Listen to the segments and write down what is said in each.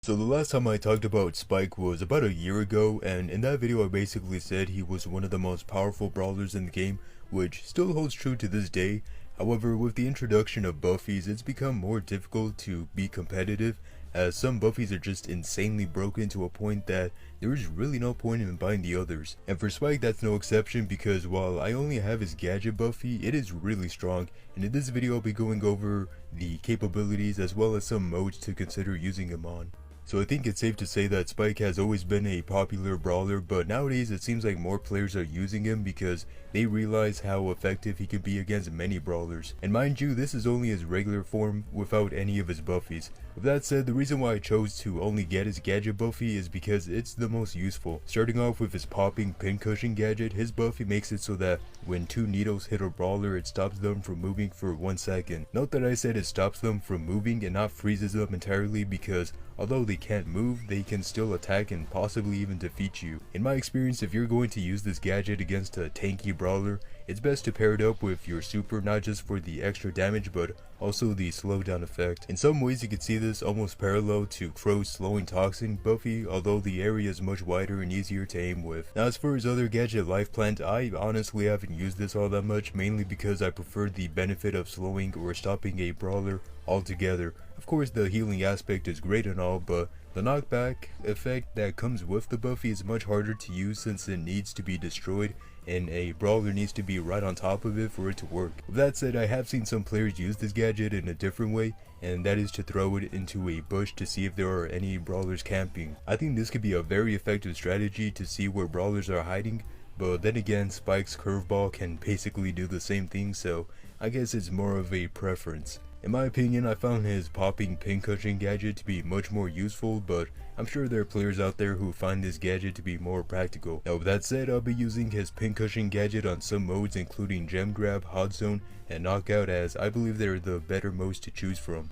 So the last time I talked about Spike was about a year ago, and in that video I basically said he was one of the most powerful brawlers in the game, which still holds true to this day. However, with the introduction of buffies, it's become more difficult to be competitive, as some buffies are just insanely broken to a point that there is really no point in buying the others. And for Spike, that's no exception, because while I only have his gadget buffy, it is really strong, and in this video I'll be going over the capabilities as well as some modes to consider using him on. So I think it's safe to say that Spike has always been a popular brawler, but nowadays it seems like more players are using him because they realize how effective he can be against many brawlers. And mind you, this is only his regular form without any of his buffies. With that said, the reason why I chose to only get his gadget buffy is because it's the most useful. Starting off with his popping pincushion gadget, his buffy makes it so that when two needles hit a brawler, it stops them from moving for 1 second. Note that I said it stops them from moving and not freezes them entirely, because although they can't move, they can still attack and possibly even defeat you. In my experience, if you're going to use this gadget against a tanky brawler, it's best to pair it up with your super, not just for the extra damage but also the slowdown effect. In some ways you could see this almost parallel to Crow's slowing toxin buffy, although the area is much wider and easier to aim with. Now as for his other gadget, Life Plant, I honestly haven't used this all that much, mainly because I prefer the benefit of slowing or stopping a brawler altogether. Of course the healing aspect is great and all, but the knockback effect that comes with the buffy is much harder to use since it needs to be destroyed and a brawler needs to be right on top of it for it to work. With that said, I have seen some players use this gadget in a different way, and that is to throw it into a bush to see if there are any brawlers camping. I think this could be a very effective strategy to see where brawlers are hiding, but then again Spike's curveball can basically do the same thing, so I guess it's more of a preference. In my opinion, I found his popping pincushion gadget to be much more useful, but I'm sure there are players out there who find this gadget to be more practical. Now with that said, I'll be using his pincushion gadget on some modes including Gem Grab, Hot Zone, and Knockout, as I believe they're the better modes to choose from.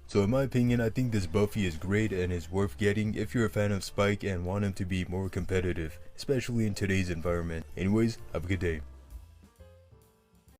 So in my opinion, I think this Buffy is great and is worth getting if you're a fan of Spike and want him to be more competitive, especially in today's environment. Anyways, have a good day.